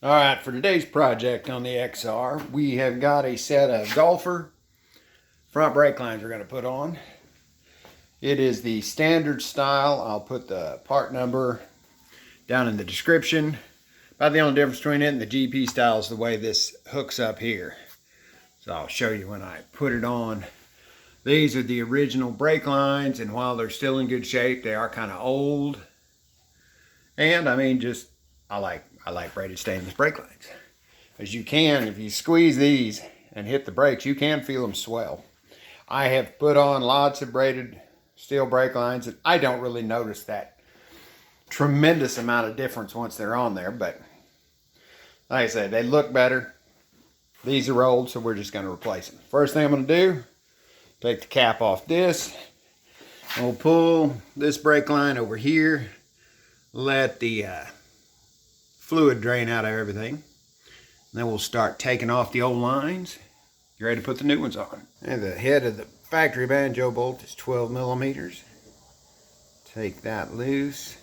All right, for today's project on the XR, we have got a set of Galfer front brake lines we're going to put on. It is the standard style. I'll put the part number down in the description. About the only difference between it and the GP style is the way this hooks up here. So I'll show you when I put it on. These are the original brake lines, and while they're still in good shape, they are kind of old. And I mean, just I like braided stainless brake lines. As you can, if you squeeze these and hit the brakes, you can feel them swell. I have put on lots of braided steel brake lines, and I don't really notice that tremendous amount of difference once they're on there, but like I said, they look better. These are old, so we're just going to replace them. First thing I'm going to do, take the cap off this, and we'll pull this brake line over here, let the fluid drain out of everything. And then we'll start taking off the old lines. Get ready to put the new ones on. And the head of the factory banjo bolt is 12 millimeters. Take that loose.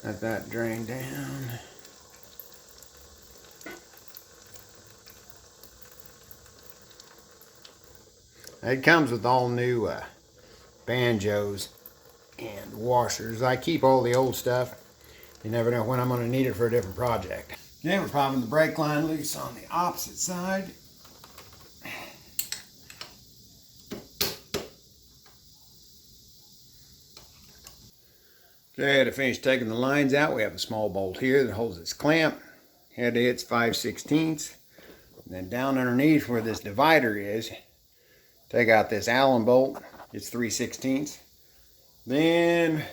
Let that drain down. It comes with all new banjos and washers. I keep all the old stuff. You never know when I'm going to need it for a different project. Okay, we're popping the brake line loose on the opposite side. Okay, to finish taking the lines out, we have a small bolt here that holds this clamp. Head to it's 5/16. And then down underneath where this divider is, take out this Allen bolt. It's 3/16. Then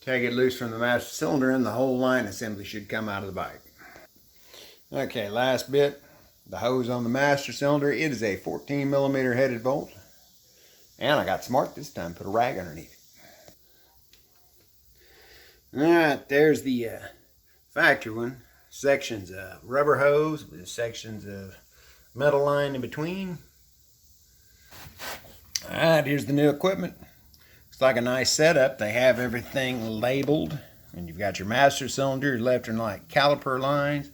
take it loose from the master cylinder, and the whole line assembly should come out of the bike. Okay, last bit, the hose on the master cylinder. It is a 14 millimeter headed bolt. And I got smart this time, put a rag underneath it. Alright, there's the factory one. Sections of rubber hose with sections of metal line in between. Alright, here's the new equipment. Looks like a nice setup. They have everything labeled. And you've got your master cylinder, your left and right caliper lines.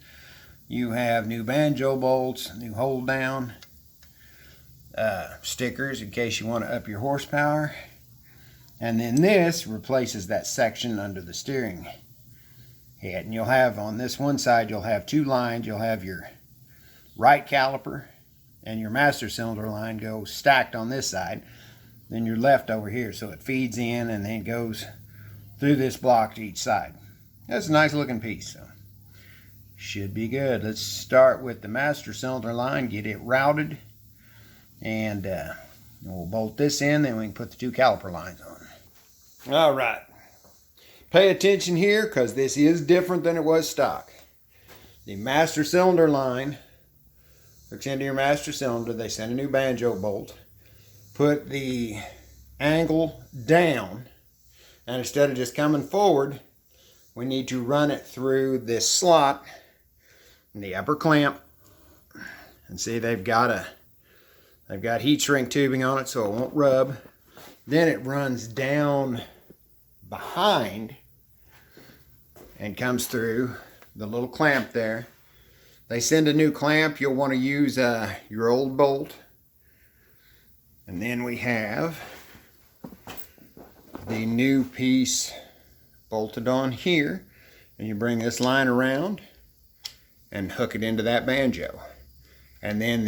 You have new banjo bolts, new hold down stickers in case you want to up your horsepower. And then this replaces that section under the steering head. And you'll have on this one side, you'll have two lines. You'll have your right caliper and your master cylinder line go stacked on this side. Then your left over here, so it feeds in and then goes through this block to each side. That's a nice looking piece, so should be good. Let's start with the master cylinder line, get it routed, and we'll bolt this in, then we can put the two caliper lines on. All right, pay attention here because this is different than it was stock. The master cylinder line hooks into your master cylinder. They send a new banjo bolt. Put the angle down, and instead of just coming forward, we need to run it through this slot in the upper clamp. And see, they've got heat shrink tubing on it so it won't rub. Then it runs down behind and comes through the little clamp there. They send a new clamp. You'll want to use your old bolt. And then we have the new piece bolted on here. And you bring this line around and hook it into that banjo. And then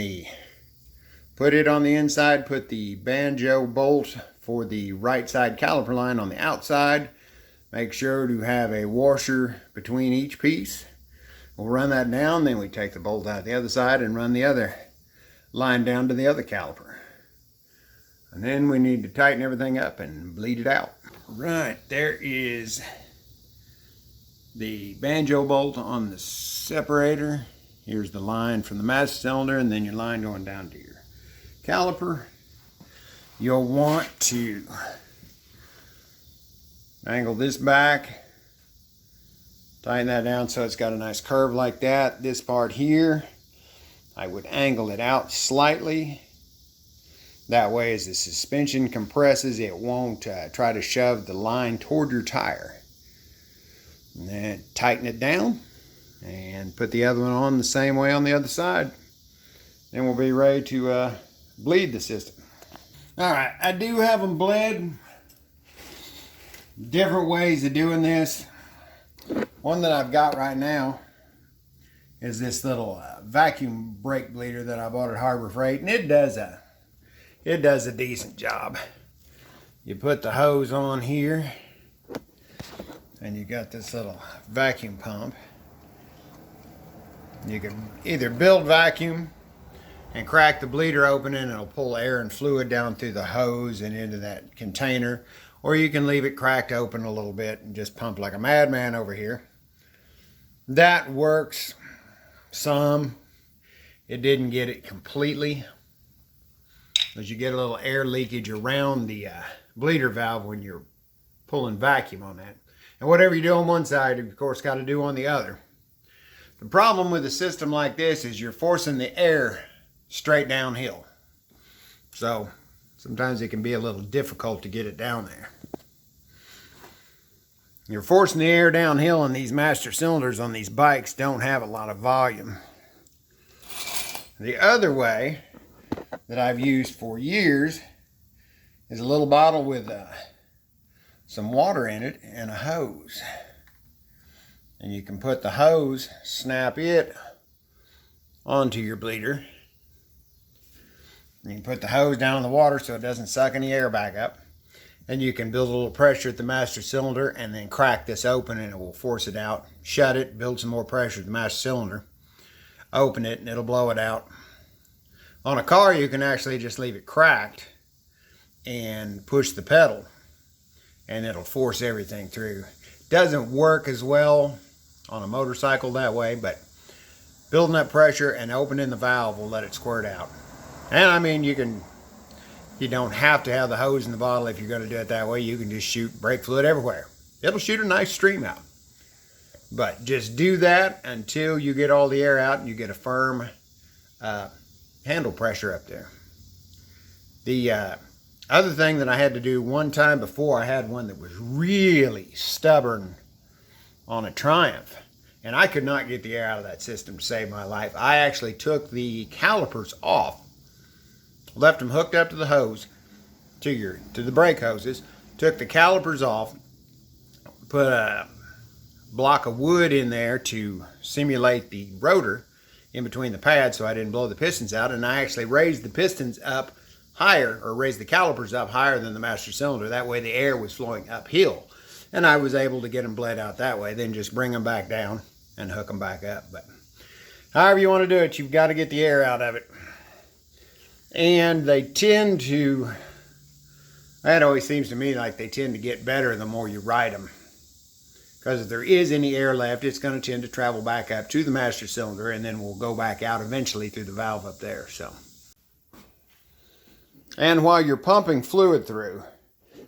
put it on the inside, put the banjo bolt for the right side caliper line on the outside. Make sure to have a washer between each piece. We'll run that down, then we take the bolt out the other side and run the other line down to the other caliper. And then we need to tighten everything up and bleed it out. Right, there is the banjo bolt on the separator. Here's the line from the master cylinder, and then your line going down to your caliper. You'll want to angle this back, tighten that down so it's got a nice curve like that. This part here, I would angle it out slightly That way, as the suspension compresses, it won't try to shove the line toward your tire. And then tighten it down and put the other one on the same way on the other side. Then we'll be ready to bleed the system. All right, I do have them bled. Different ways of doing this. One that I've got right now is this little vacuum brake bleeder that I bought at Harbor Freight, and it does a decent job. You put the hose on here, and you got this little vacuum pump. You can either build vacuum and crack the bleeder open, and it'll pull air and fluid down through the hose and into that container, or you can leave it cracked open a little bit and just pump like a madman over here. That works some. It didn't get it completely, because you get a little air leakage around the bleeder valve when you're pulling vacuum on that. And whatever you do on one side, of course, got to do on the other. The problem with a system like this is you're forcing the air straight downhill. So sometimes it can be a little difficult to get it down there. You're forcing the air downhill, and these master cylinders on these bikes don't have a lot of volume. The other way that I've used for years is a little bottle with some water in it and a hose. And you can put the hose, snap it onto your bleeder. You can put the hose down in the water so it doesn't suck any air back up. And you can build a little pressure at the master cylinder and then crack this open, and it will force it out. Shut it, build some more pressure at the master cylinder. Open it and it'll blow it out. On a car, you can actually just leave it cracked and push the pedal, and it'll force everything through. Doesn't work as well on a motorcycle that way, but building up pressure and opening the valve will let it squirt out. And I mean, you don't have to have the hose in the bottle if you're going to do it that way. You can just shoot brake fluid everywhere. It'll shoot a nice stream out. But just do that until you get all the air out and you get a firm handle pressure up there. The other thing that I had to do one time before, I had one that was really stubborn on a Triumph, and I could not get the air out of that system to save my life. I actually took the calipers off, left them hooked up to the hose, to the brake hoses, took the calipers off, put a block of wood in there to simulate the rotor in between the pads so I didn't blow the pistons out, and I actually raised the pistons up higher, or raised the calipers up higher than the master cylinder. That way the air was flowing uphill, and I was able to get them bled out that way. Then just bring them back down and hook them back up. But however you want to do it, you've got to get the air out of it. And they tend to, that always seems to me like they tend to get better the more you ride them. Because if there is any air left, it's going to tend to travel back up to the master cylinder, and then we'll go back out eventually through the valve up there. So, and while you're pumping fluid through,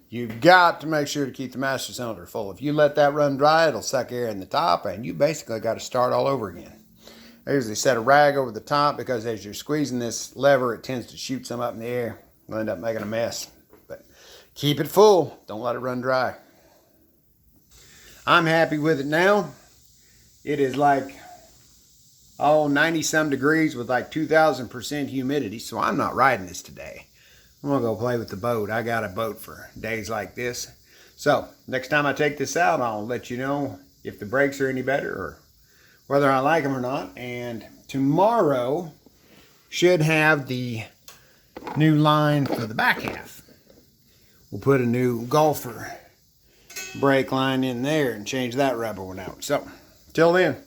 you've got to make sure to keep the master cylinder full. If you let that run dry, it'll suck air in the top, and you basically got to start all over again. I usually set a rag over the top, because as you're squeezing this lever, it tends to shoot some up in the air. You'll end up making a mess. But keep it full. Don't let it run dry. I'm happy with it now. It is like, 90 some degrees with like 2,000% humidity, so I'm not riding this today. I'm gonna go play with the boat. I got a boat for days like this. So next time I take this out, I'll let you know if the brakes are any better or whether I like them or not. And tomorrow should have the new line for the back half. We'll put a new Galfer brake line in there and change that rubber one out. So till then,